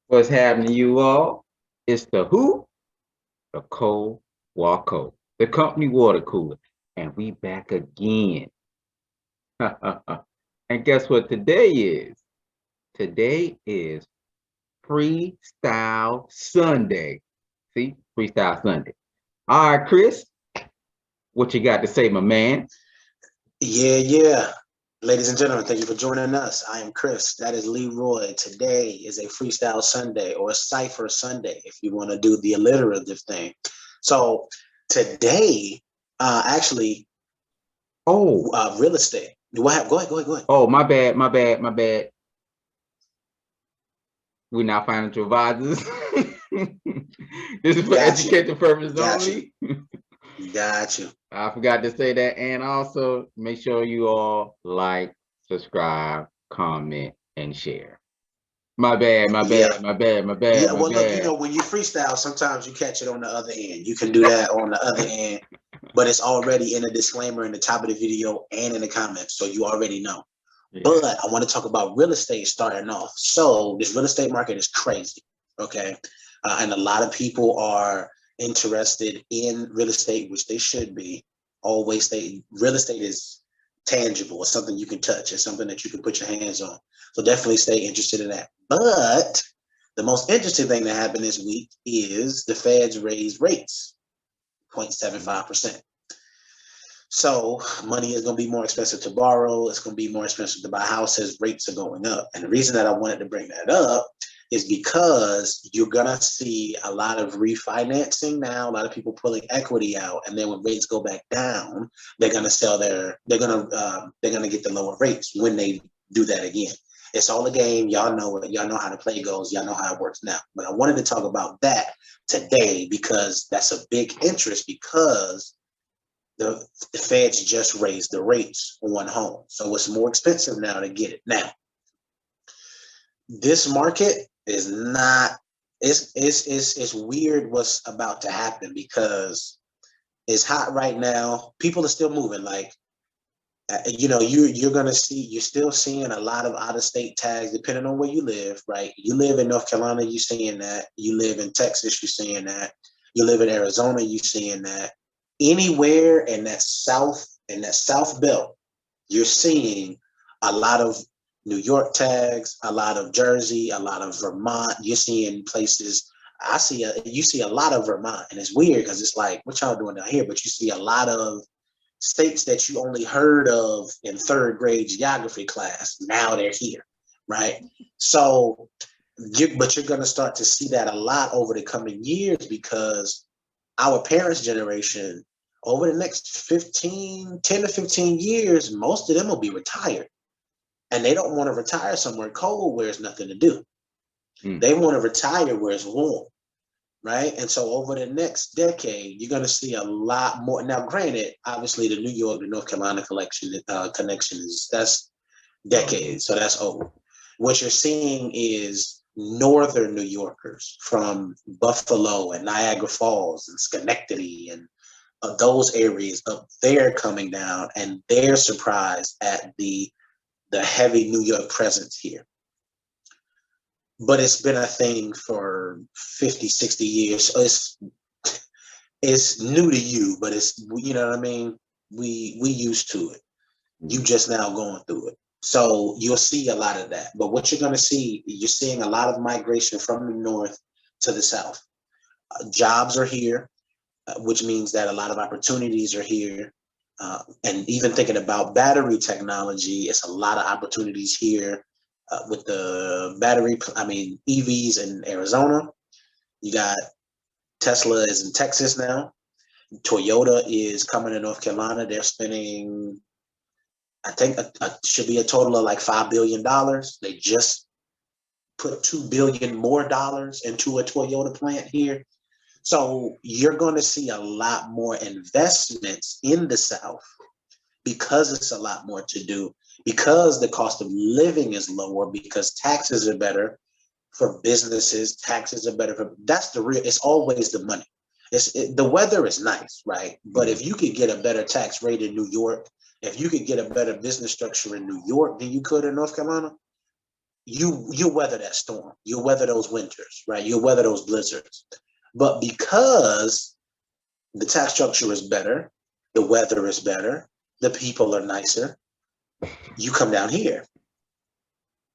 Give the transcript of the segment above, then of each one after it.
What's happening, you all? It's the who? The CoWaCo, the company water cooler. And we back again. And guess what today is? Today is Freestyle Sunday. See? Freestyle Sunday. All right, Chris, what you got to say, my man? Yeah. Ladies and gentlemen, thank you for joining us. I am Chris. That is Leroy. Today is a Freestyle Sunday or a Cipher Sunday if you want to do the alliterative thing. So today, actually, Oh, real estate. Go ahead. oh, my bad. We're not financial advisors. This is for Got you. educational purposes Got you. only. Got you. I forgot to say that. And also make sure you all like, subscribe, comment, and share. My bad, my Yeah. bad, my bad, my bad, Yeah. my Well, look, bad. when you freestyle, sometimes you catch it on the other end. You can do that on the other end, but it's already in a disclaimer in the top of the video and in the comments. So you already know. Yeah. But I want to talk about real estate starting off. So this real estate market is crazy, okay? And a lot of people are interested in real estate, which they should be. Always stay. Real estate is tangible. It's something you can touch. It's something that you can put your hands on. So definitely stay interested in that. But the most interesting thing that happened this week is the Feds raised rates 0.75%. So money is going to be more expensive to borrow. It's going to be more expensive to buy houses. Rates are going up. And the reason that I wanted to bring that up is because you're going to see a lot of refinancing now, a lot of people pulling equity out. And then when rates go back down, they're going to they're going to get the lower rates when they do that again. It's all a game. Y'all know it. Y'all know how the play goes. Y'all know how it works now. But I wanted to talk about that today because that's a big interest because the feds just raised the rates on home. So it's more expensive now to get it. Now, this market is not, it's weird what's about to happen because it's hot right now. People are still moving. Like, you're going to see, you're still seeing a lot of out of state tags depending on where you live, right? You live in North Carolina, you're seeing that. You live in Texas, you're seeing that. You live in Arizona, you're seeing that. Anywhere in that south belt, you're seeing a lot of New York tags, a lot of Jersey, a lot of Vermont. You're seeing places. You see a lot of Vermont, and it's weird because it's like, what y'all doing down here? But you see a lot of states that you only heard of in third grade geography class. Now they're here, right? So, but you're going to start to see that a lot over the coming years because our parents' generation, over the next 10 to 15 years, most of them will be retired. And they don't want to retire somewhere cold where there's nothing to do. They want to retire where it's warm, right? And so over the next decade, you're going to see a lot more. Now, granted, obviously the New York, the North Carolina connection that's decades, so that's old. What you're seeing is northern New Yorkers from Buffalo and Niagara Falls and Schenectady and those areas up there coming down, and they're surprised at the heavy New York presence here. But it's been a thing for 50, 60 years. So it's new to you, but it's, you know what I mean? We used to it. You just now going through it. So you'll see a lot of that. But what you're going to see, you're seeing a lot of migration from the north to the south. Jobs are here, which means that a lot of opportunities are here. And even thinking about battery technology, it's a lot of opportunities here with the EVs in Arizona. You got Tesla is in Texas now. Toyota is coming to North Carolina. They're spending, I think, should be a total of like $5 billion. They just put $2 billion more dollars into a Toyota plant here. So you're going to see a lot more investments in the South because it's a lot more to do, because the cost of living is lower, because taxes are better for businesses, taxes are better for, that's the real, it's always the money. The weather is nice, right? But if you could get a better tax rate in New York, if you could get a better business structure in New York than you could in North Carolina, you weather that storm. You'll weather those winters, right? You'll weather those blizzards. But because the tax structure is better, the weather is better, the people are nicer, you come down here,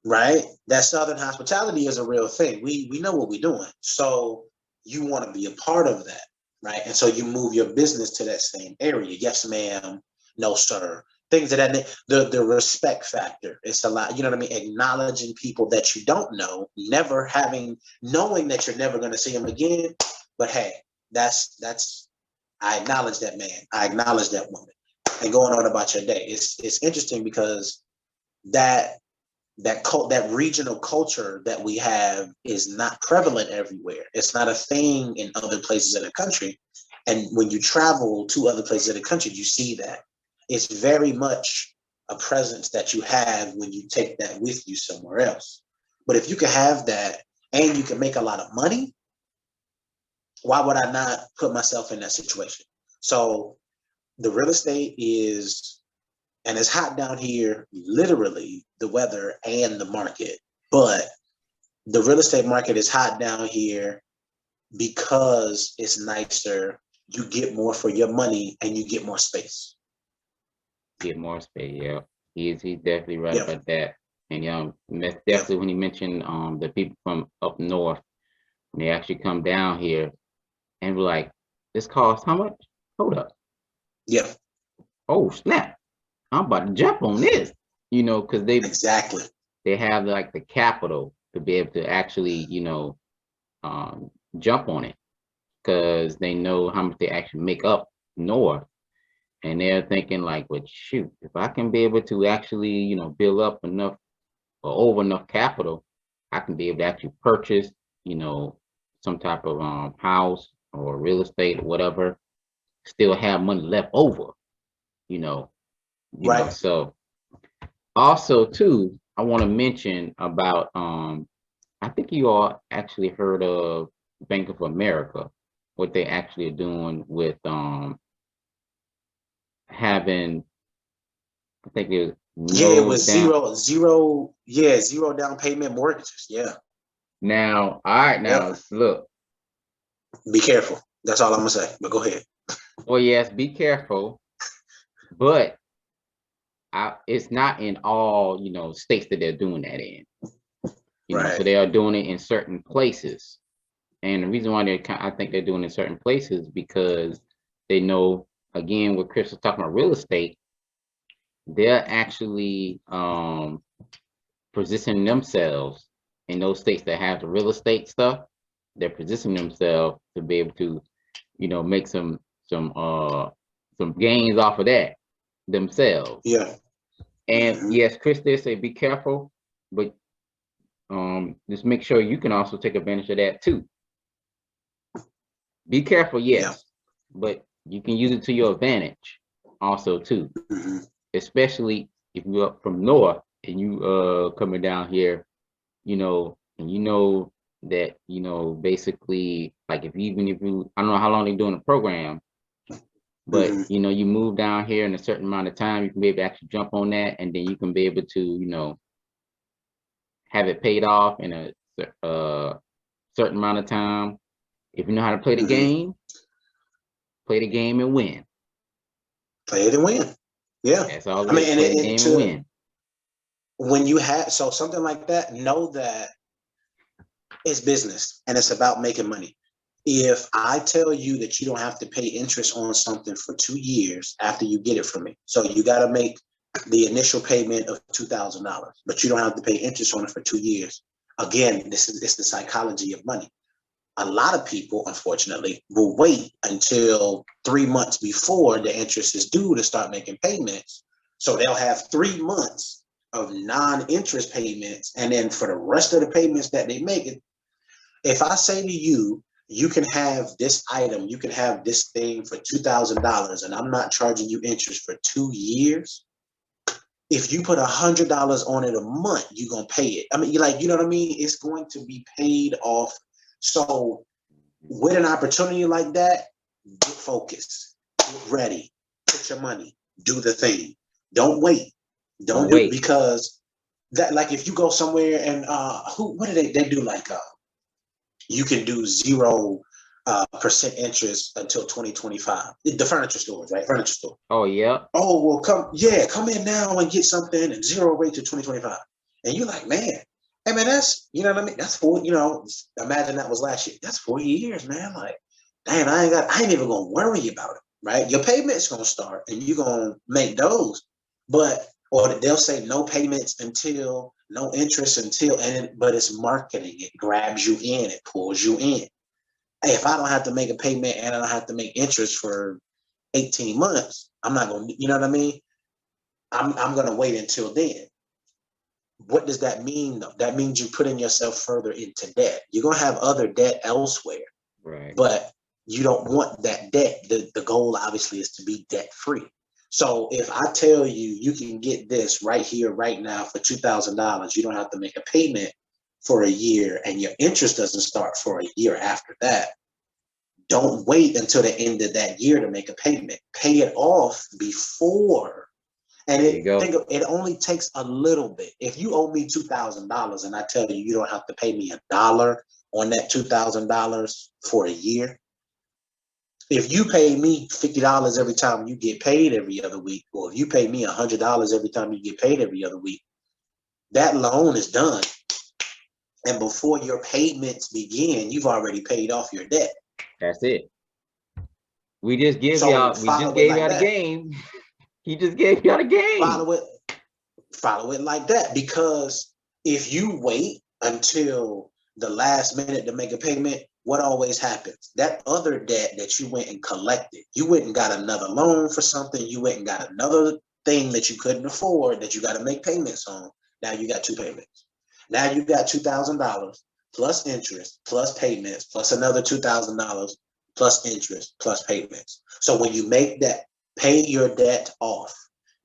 right? That Southern hospitality is a real thing. We know what we're doing. So you want to be a part of that, right? And so you move your business to that same area. Yes, ma'am. No, sir. Things of that. The respect factor. It's a lot. You know what I mean? Acknowledging people that you don't know, knowing that you're never going to see them again. But hey, that's. I acknowledge that man. I acknowledge that woman. And going on about your day. It's interesting because that regional culture that we have is not prevalent everywhere. It's not a thing in other places in the country. And when you travel to other places in the country, you see that. It's very much a presence that you have when you take that with you somewhere else. But if you can have that and you can make a lot of money, why would I not put myself in that situation? So the real estate is, and it's hot down here, literally the weather and the market. But the real estate market is hot down here because it's nicer. You get more for your money and you get more space. Get more space, yeah. He's definitely right Yeah. about that. And that's definitely when he mentioned the people from up north, when they actually come down here and be like, this costs how much? Hold up. Yeah. Oh snap. I'm about to jump on this. Because Exactly. they have like the capital to be able to actually, jump on it, because they know how much they actually make up north. And they're thinking like, well, shoot, if I can be able to actually, build up enough or over enough capital, I can be able to actually purchase, some type of house or real estate or whatever, still have money left over, Right. So also too, I want to mention about I think you all actually heard of Bank of America, what they actually are doing with having, I think it was Yeah, it no was down. zero down payment mortgages. Yeah. Now, all right, Yep. now look. Be careful. That's all I'm gonna say. But go ahead. Well, yes, be careful, but it's not in all states that they're doing that in. Right. So they are doing it in certain places, and the reason why I think they're doing it in certain places because they know, again, what Chris was talking about, real estate. They're actually positioning themselves in those states that have the real estate stuff. They're positioning themselves to be able to, make some gains off of that themselves. Yeah. And yes, Chris did say be careful, but just make sure you can also take advantage of that too. Be careful, yes, but you can use it to your advantage also too. Especially if you're up from north and you coming down here, and that basically, like, even if you, I don't know how long they're doing the program, but you move down here in a certain amount of time, you can be able to actually jump on that, and then you can be able to have it paid off in a certain amount of time. If you know how to play the game, play the game and win. Play it and win. Yeah. That's all I mean, and play the game and win. When you have something like that, know that it's business and it's about making money. If I tell you that you don't have to pay interest on something for 2 years after you get it from me, so you got to make the initial payment of $2,000, but you don't have to pay interest on it for 2 years. Again, it's the psychology of money. A lot of people, unfortunately, will wait until 3 months before the interest is due to start making payments. So they'll have 3 months of non-interest payments. And then for the rest of the payments that they make, if I say to you, you can have this item, you can have this thing for $2,000, and I'm not charging you interest for 2 years. If you put $100 on it a month, you're going to pay it. I mean, you know what I mean? It's going to be paid off. So with an opportunity like that, get focused, get ready, put your money, do the thing. Don't wait. Don't do it, because that like if you go somewhere and what do they do like you can do 0% interest until 2025. The furniture stores, right? Furniture store. Oh yeah. Oh well, come in now and get something and 0 rate to 2025. And you're like, man, hey man, that's you know what I mean? That's imagine that was last year. That's 4 years, man. Like, damn, I ain't even gonna worry about it, right? Your payment's gonna start and you're gonna make those, or they'll say no payments until no interest until but it's marketing. It grabs you in, it pulls you in. Hey, if I don't have to make a payment and I don't have to make interest for 18 months, I'm not gonna, you know what I mean? I'm gonna wait until then. What does that mean though? That means you're putting yourself further into debt. You're gonna have other debt elsewhere, right? But you don't want that debt. The goal obviously is to be debt free. So if I tell you you can get this right here, right now for $2,000, you don't have to make a payment for a year, and your interest doesn't start for a year after that. Don't wait until the end of that year to make a payment. Pay it off before. And it only takes a little bit. If you owe me $2,000 and I tell you you don't have to pay me $1 on that $2,000 for a year, if you pay me $50 every time you get paid every other week, or if you pay me $100 every time you get paid every other week, that loan is done. And before your payments begin, you've already paid off your debt. That's it. We just gave y'all the game. He just gave y'all the game. Follow it like that, because if you wait until the last minute to make a payment, what always happens? That other debt that you went and collected, you went and got another loan for something, you went and got another thing that you couldn't afford that you got to make payments on. Now you got two payments. Now you got $2,000 plus interest plus payments plus another $2,000 plus interest plus payments. So when you make that, pay your debt off.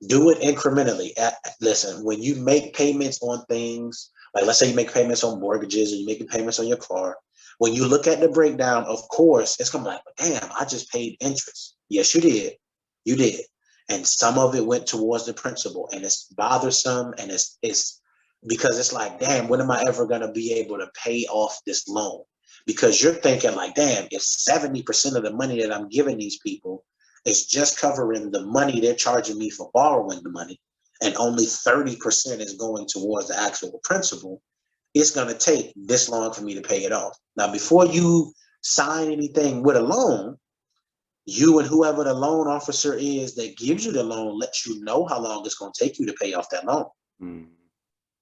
Do it incrementally. Listen, when you make payments on things, like let's say you make payments on mortgages or you make payments on your car, when you look at the breakdown, of course, it's going to be like, damn, I just paid interest. Yes, you did. You did. And some of it went towards the principal, and it's bothersome, and it's because it's like, damn, when am I ever going to be able to pay off this loan? Because you're thinking like, damn, if 70% of the money that I'm giving these people is just covering the money they're charging me for borrowing the money, and only 30% is going towards the actual principal, it's going to take this long for me to pay it off. Now, before you sign anything with a loan, you and whoever the loan officer is that gives you the loan lets you know how long it's going to take you to pay off that loan.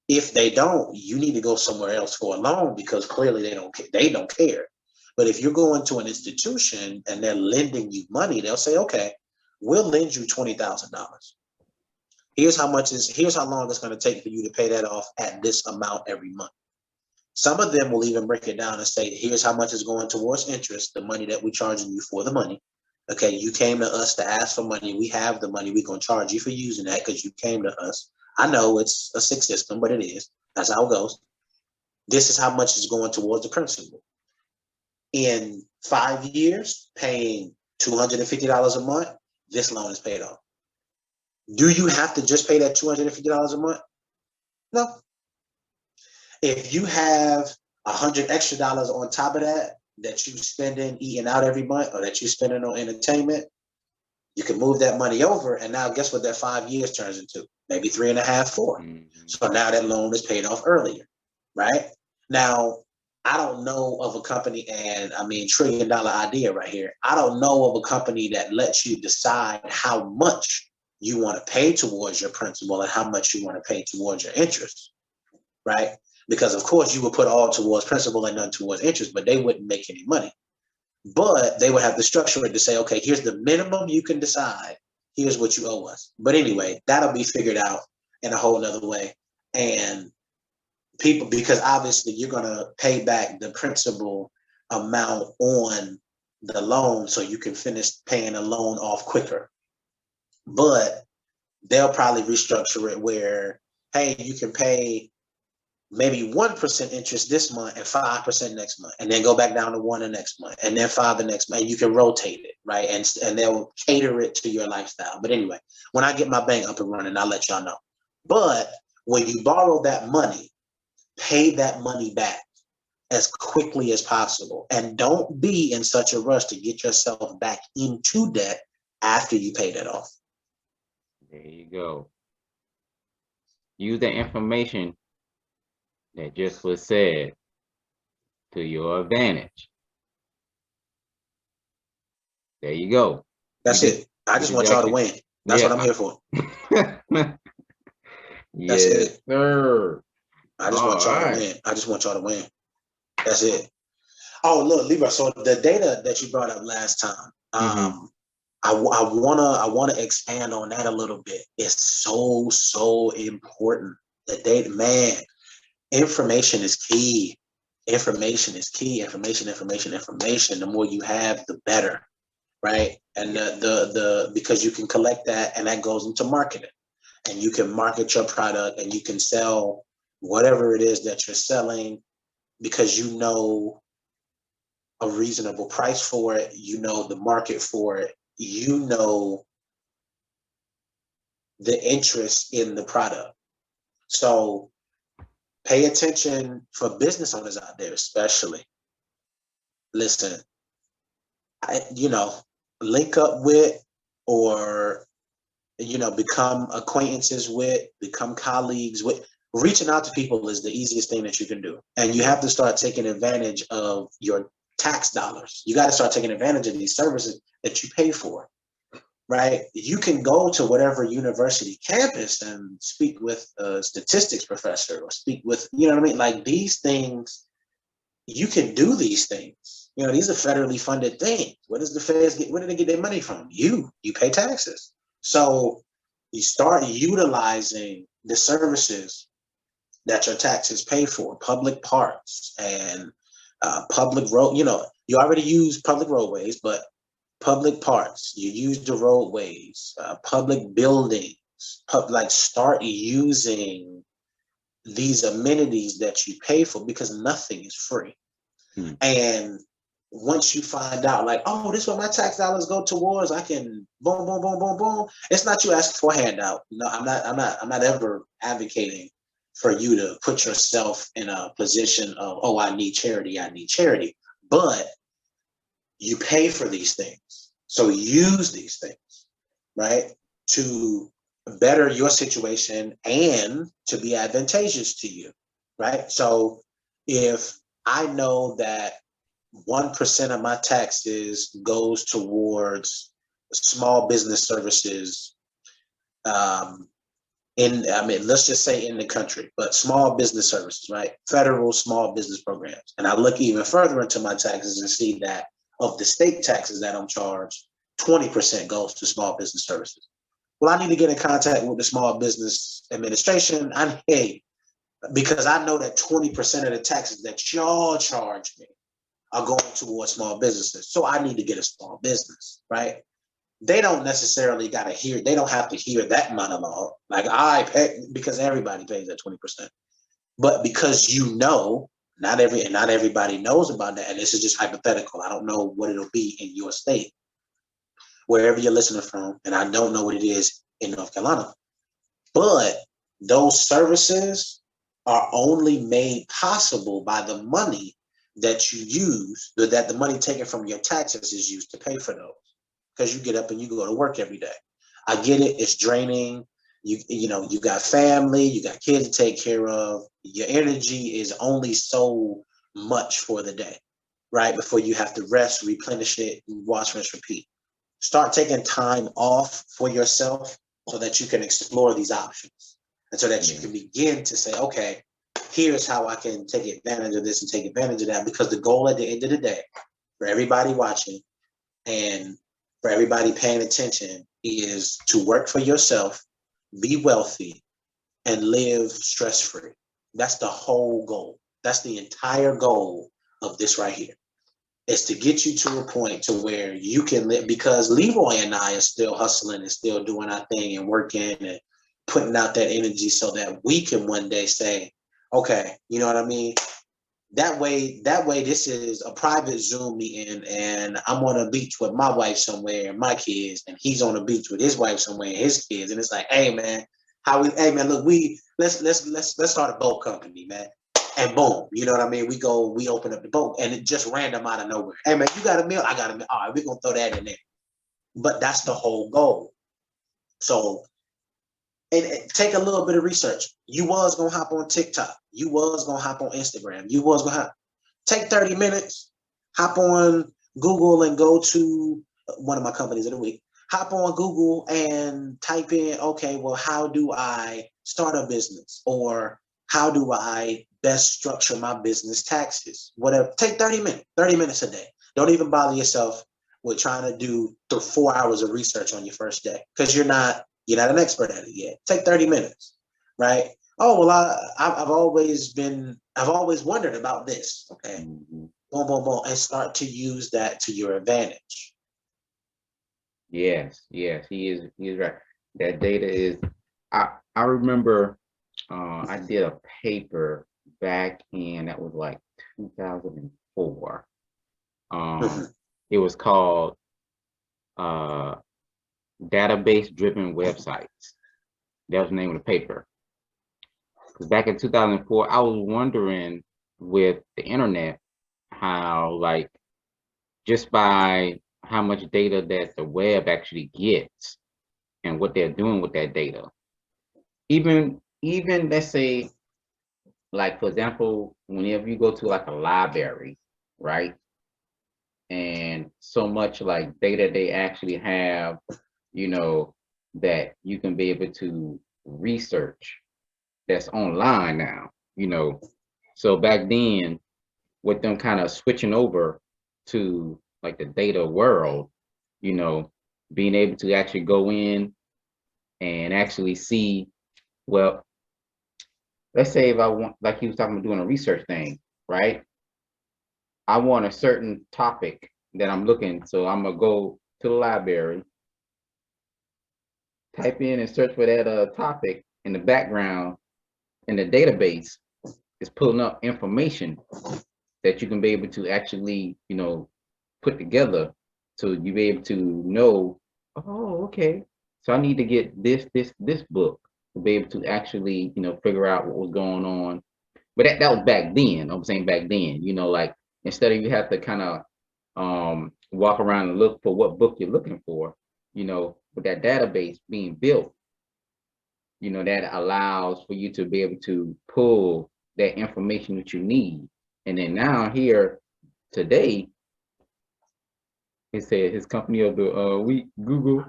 If they don't, you need to go somewhere else for a loan, because clearly they don't care. But if you're going to an institution and they're lending you money, they'll say, okay, we'll lend you $20,000. Here's how long it's going to take for you to pay that off at this amount every month. Some of them will even break it down and say, here's how much is going towards interest, the money that we're charging you for the money. Okay, you came to us to ask for money. We have the money. We're going to charge you for using that because you came to us. I know it's a sick system, but it is. That's how it goes. This is how much is going towards the principal. In 5 years, paying $250 a month, this loan is paid off. Do you have to just pay that $250 a month? No. If you have $100 extra on top of that you spending eating out every month, or that you spending on entertainment, you can move that money over, and now guess what that 5 years turns into? Maybe 3.5, 4. So now that loan is paid off earlier, right? Now, I don't know of a company, and I mean, $1 trillion idea right here. I don't know of a company that lets you decide how much you want to pay towards your principal and how much you want to pay towards your interest, right? Because of course you would put all towards principal and none towards interest, but they wouldn't make any money. But they would have to structure it to say, okay, here's the minimum you can decide. Here's what you owe us. But anyway, that'll be figured out in a whole nother way. And people, because obviously you're going to pay back the principal amount on the loan so you can finish paying the loan off quicker. But they'll probably restructure it where, hey, you can pay maybe 1% interest this month and 5% next month, and then go back down to 1 the next month, and then 5 the next month. And you can rotate it, right? And they'll cater it to your lifestyle. But anyway, when I get my bank up and running, I'll let y'all know. But when you borrow that money, pay that money back as quickly as possible. And don't be in such a rush to get yourself back into debt after you pay that off. There you go. Use the information that just was said to your advantage. There you go. That's it. I just want y'all to win. That's what I'm here for. That's it. Sir. I just want y'all to win. I just want y'all to win. That's it. Oh, look, Leroy. So the data that you brought up last time, I wanna expand on that a little bit. It's so important. The data, man. Information is key. Information is key. Information. The more you have, the better, right? And the because you can collect that, and that goes into marketing, and you can market your product, and you can sell whatever it is that you're selling, because you know a reasonable price for it, you know the market for it, you know the interest in the product. So pay attention for business owners out there, especially. Listen, link up with, or become acquaintances with, become colleagues with. Reaching out to people is the easiest thing that you can do. And you have to start taking advantage of your tax dollars. You got to start taking advantage of these services that you pay for, right? You can go to whatever university campus and speak with a statistics professor, or speak with, like these things, you can do these things. These are federally funded things. Where does the feds get, where do they get their money from? You pay taxes. So you start utilizing the services that your taxes pay for, public parks and public road. You already use public roadways, but public parks, you use the roadways, public buildings, start using these amenities that you pay for, because nothing is free. And once you find out, this is what my tax dollars go towards, I can boom, boom, boom, boom, boom. It's not you asking for a handout. No, I'm not ever advocating for you to put yourself in a position of, oh, I need charity. But you pay for these things. So use these things, right, to better your situation and to be advantageous to you, right? So if I know that 1% of my taxes goes towards small business services, let's just say in the country, but small business services, right? Federal small business programs. And I look even further into my taxes and see that of the state taxes that I'm charged, 20% goes to small business services. Well, I need to get in contact with the Small Business Administration. Because I know that 20% of the taxes that y'all charge me are going towards small businesses. So I need to get a small business, right? They don't necessarily got to hear, they don't have to hear that monologue. I pay, because everybody pays that 20%. But because not everybody knows about that. And this is just hypothetical. I don't know what it'll be in your state, wherever you're listening from. And I don't know what it is in North Carolina. But those services are only made possible by the money that you use, that the money taken from your taxes is used to pay for those. Because you get up and you go to work every day. I get it. It's draining. You got family, you got kids to take care of. Your energy is only so much for the day, right? Before you have to rest, replenish it, wash, rinse, repeat. Start taking time off for yourself so that you can explore these options, and so that you can begin to say, okay, here's how I can take advantage of this and take advantage of that. Because the goal at the end of the day, for everybody watching and for everybody paying attention, is to work for yourself, be wealthy, and live stress-free. That's the whole goal. That's the entire goal of this right here, is to get you to a point to where you can live. Because Leroy and I are still hustling and still doing our thing and working and putting out that energy so that we can one day say, okay, you know what I mean? That way, this is a private Zoom meeting, and I'm on a beach with my wife somewhere and my kids, and he's on a beach with his wife somewhere and his kids. And it's like, hey, man, How we, hey man, look, let's start a boat company, man. And boom, you know what I mean? We open up the boat and it just random out of nowhere. Hey man, you got a meal? I got a meal. All right, we're gonna throw that in there. But that's the whole goal. So and take a little bit of research. You was gonna hop on TikTok. You was gonna hop on Instagram. You was gonna take 30 minutes, hop on Google and go to one of my companies of the week. Hop on Google and type in, okay, well, how do I start a business? Or how do I best structure my business taxes? Whatever. Take 30 minutes a day. Don't even bother yourself with trying to do 4 hours of research on your first day because you're not an expert at it yet. Take 30 minutes, right? Oh, well, I've always wondered about this. Okay. Boom, boom, boom. And start to use that to your advantage. Yes, he is right. That data is, I remember I did a paper back in, that was like 2004. It was called database driven websites. That was the name of the paper. Because back in 2004, I was wondering with the internet how, like, just by how much data that the web actually gets and what they're doing with that data. Even let's say, like, for example, whenever you go to like a library, right? And so much like data they actually have, you know, that you can be able to research that's online now, you know. So back then, with them kind of switching over to like the data world, you know, being able to actually go in and actually see, well, let's say if I want, like he was talking about doing a research thing, right? I want a certain topic that I'm looking, so I'm gonna go to the library, type in and search for that topic. In the background, in the database, is pulling up information that you can be able to actually, you know, put together so you be able to know, oh, okay, so I need to get this book to be able to actually, you know, figure out what was going on. But that was back then. I'm saying back then, you know, like instead of you have to kind of walk around and look for what book you're looking for, you know, with that database being built, you know, that allows for you to be able to pull that information that you need. And then now here today, it said his company of the week, Google.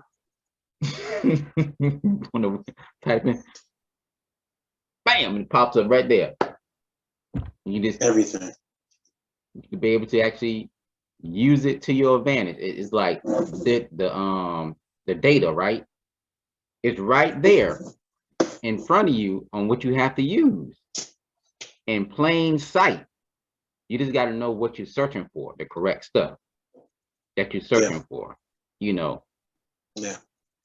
When type in, bam, and it pops up right there. You just everything. You be able to actually use it to your advantage. It's like the data, right? It's right there in front of you on what you have to use in plain sight. You just got to know what you're searching for, the correct stuff that you're searching for, you know. Yeah.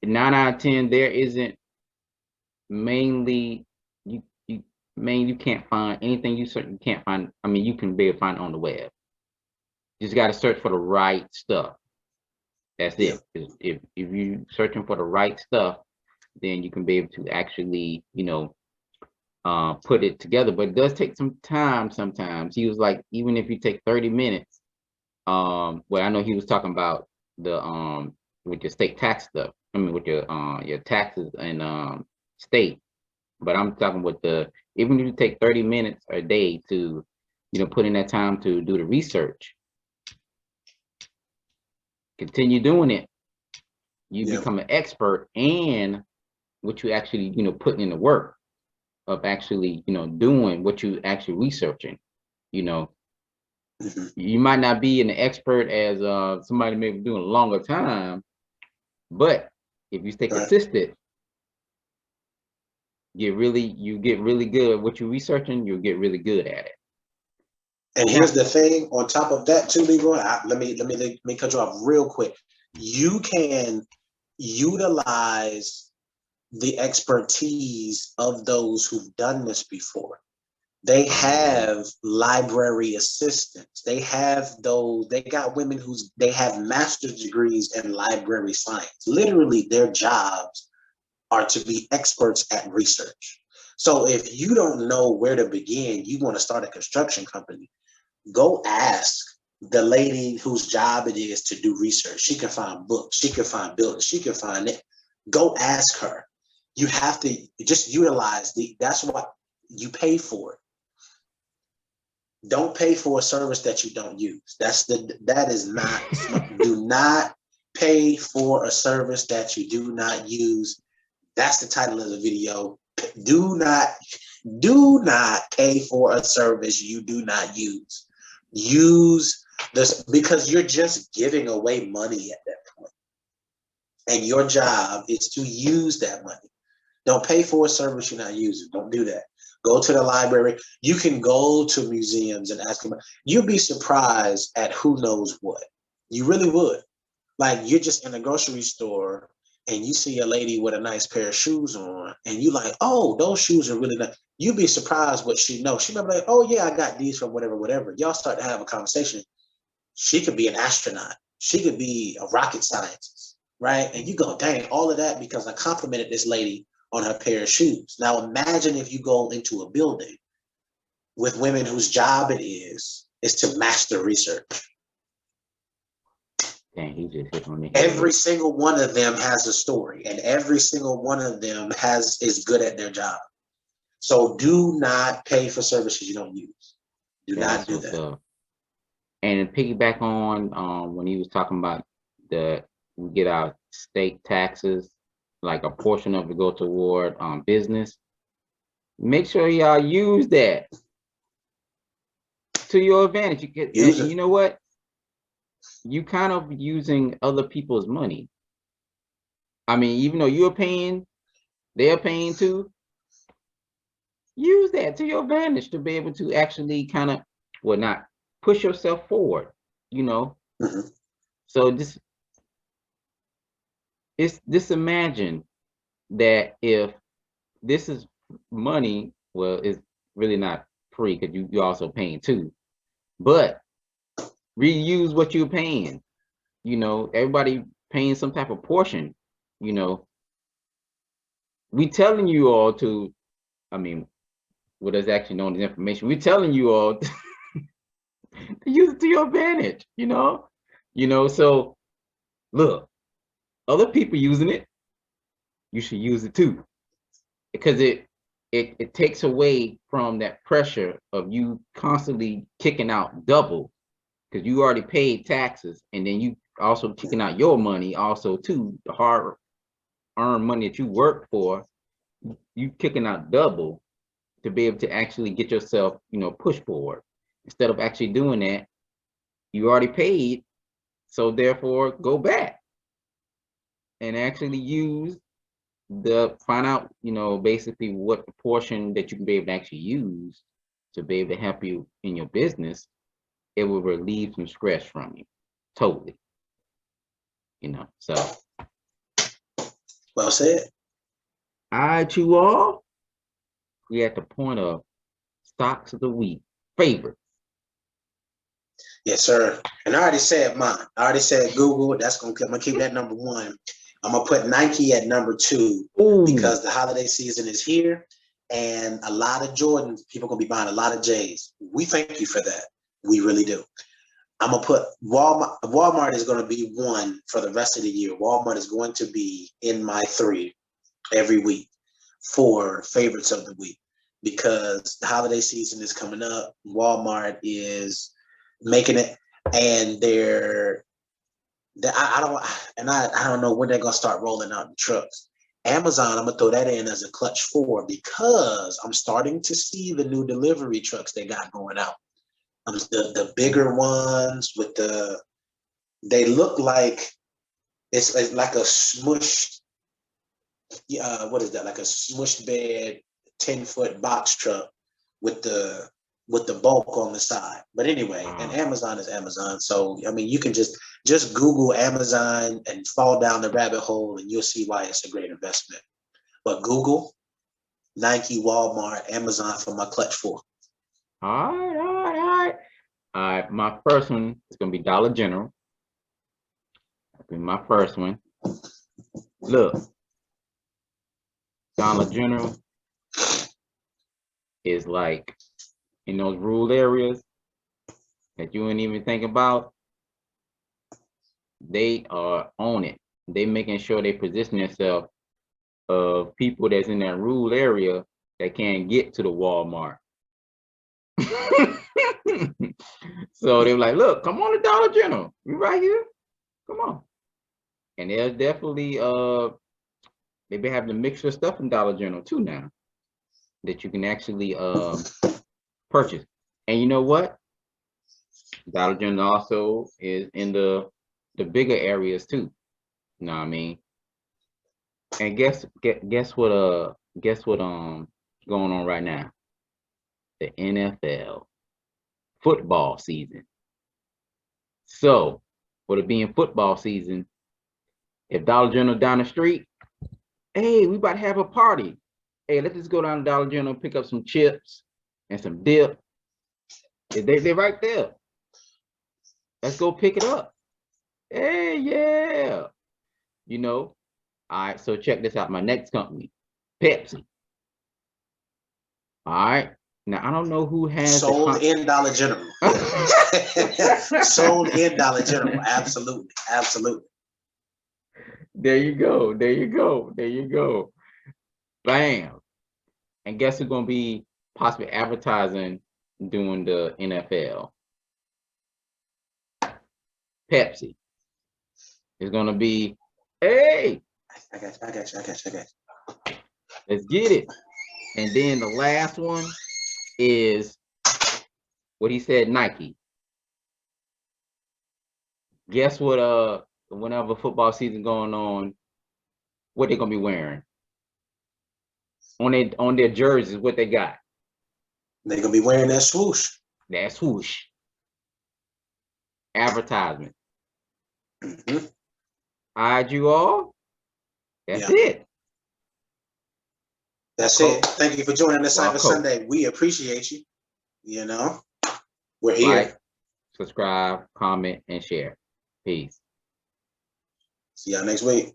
9 out of 10, there isn't mainly you can't find anything you search. You can't find. I mean, you can be able to find it on the web. You just got to search for the right stuff. That's it. If you're searching for the right stuff, then you can be able to actually, you know, put it together. But it does take some time sometimes. He was like, even if you take 30 minutes, well, I know he was talking about the with your state tax stuff. I mean, with your taxes and state. But I'm talking with even if you take 30 minutes a day to, you know, put in that time to do the research, continue doing it, you become an expert and what you actually, you know, putting in the work of actually, you know, doing what you actually researching, you know. You might not be an expert as somebody maybe doing a longer time, but if you stay consistent, you get really good at what you're researching, you'll get really good at it. And here's the thing, on top of that too, Leroy, let me cut you off real quick. You can utilize the expertise of those who've done this before. They have library assistants. They got women they have master's degrees in library science. Literally, their jobs are to be experts at research. So if you don't know where to begin, you want to start a construction company, go ask the lady whose job it is to do research. She can find books, she can find buildings, she can find it. Go ask her. You have to just utilize that's what you pay for it. Don't pay for a service that you don't use. That is not smart. Do not pay for a service that you do not use. That's the title of the video. Do not pay for a service you do not use. Use this, because you're just giving away money at that point. And your job is to use that money. Don't pay for a service you're not using. Don't do that. Go to the library. You can go to museums and ask them. You'd be surprised at who knows what. You really would. Like, you're just in a grocery store and you see a lady with a nice pair of shoes on, and you like, oh, those shoes are really nice. You'd be surprised what she knows. She might be like, oh yeah, I got these from whatever. Y'all start to have a conversation. She could be an astronaut. She could be a rocket scientist, right? And you go, dang, all of that because I complimented this lady on her pair of shoes. Now imagine if you go into a building with women whose job it is to master research. Dang, he just hit on me. Every single one of them has a story, and every single one of them is good at their job. So do not pay for services you don't use. Do not do that. And to piggyback on when he was talking about we get our state taxes, like a portion of it go toward business. Make sure y'all use that to your advantage. You know what? You kind of using other people's money. I mean, even though you're paying, they're paying too. Use that to your advantage to be able to actually kind of, well, not push yourself forward, you know. Mm-hmm. So just imagine that if this is money, well, it's really not free because you're also paying too, but reuse what you're paying. You know, everybody paying some type of portion. You know, we telling you all to, I mean, what is actually known as information. We're telling you all to use it to your advantage. You know. So look, other people using it, you should use it too, because it takes away from that pressure of you constantly kicking out double, because you already paid taxes, and then you also kicking out your money also too, the hard earned money that you work for, you kicking out double to be able to actually get yourself, you know, push forward. Instead of actually doing that, you already paid, so therefore go back and actually find out, you know, basically what proportion that you can be able to actually use to be able to help you in your business. It will relieve some stress from you, totally. You know, so. Well said. All right, you all. We at the point of stocks of the week. Favorite. Yes, sir. And I already said mine. I already said Google. I'm gonna keep that number one. I'm gonna put Nike at number two. Ooh. Because the holiday season is here, and a lot of Jordans, people are gonna be buying a lot of J's. We thank you for that. We really do. I'm gonna put Walmart. Walmart is gonna be one for the rest of the year. Walmart is going to be in my three every week for favorites of the week, because the holiday season is coming up. Walmart is making it, and I don't know when they're gonna start rolling out the trucks. Amazon, I'm gonna throw that in as a clutch four, because I'm starting to see the new delivery trucks they got going out. The bigger ones with they look like it's like a smushed, what is that? Like a smushed bed 10-foot box truck with the bulk on the side. But anyway, and Amazon is Amazon. So, I mean, you can just Google Amazon and fall down the rabbit hole, and you'll see why it's a great investment. But Google, Nike, Walmart, Amazon for my clutch four. All right. My first one is going to be Dollar General. That'll be my first one. Look, Dollar General is like in those rural areas that you wouldn't even think about. They are on it. They making sure they position themselves of people that's in that rural area that can't get to the Walmart. So they're like, look, come on to Dollar General. We right here. Come on. And there's definitely they've been having a mixture of stuff in Dollar General too now that you can actually purchase. And you know what? Dollar General also is in the bigger areas too. You know what I mean? And guess what going on right now? The NFL football season. So with it being football season, if Dollar General down the street, hey, we about to have a party. Hey, let's just go down to Dollar General, pick up some chips and some dip. They're right there. Let's go pick it up. Hey, yeah. You know, all right, so check this out. My next company, Pepsi. All right. Now, I don't know who has sold in Dollar General. Sold in Dollar General. Absolutely. Absolutely. There you go. There you go. There you go. Bam. And guess who's going to be possibly advertising during the NFL? Pepsi. It's going to be, hey. I got you. Let's get it. And then the last one is what he said, Nike. Guess what, whenever football season going on, what they're going to be wearing? On their jerseys, what they got? They're going to be wearing that swoosh. That swoosh. Advertisement. Mm-hmm. All right, you all. That's it. That's it. Thank you for joining us Cyber CoWaCo. Sunday. We appreciate you. You know, we're here. Like, subscribe, comment, and share. Peace. See y'all next week.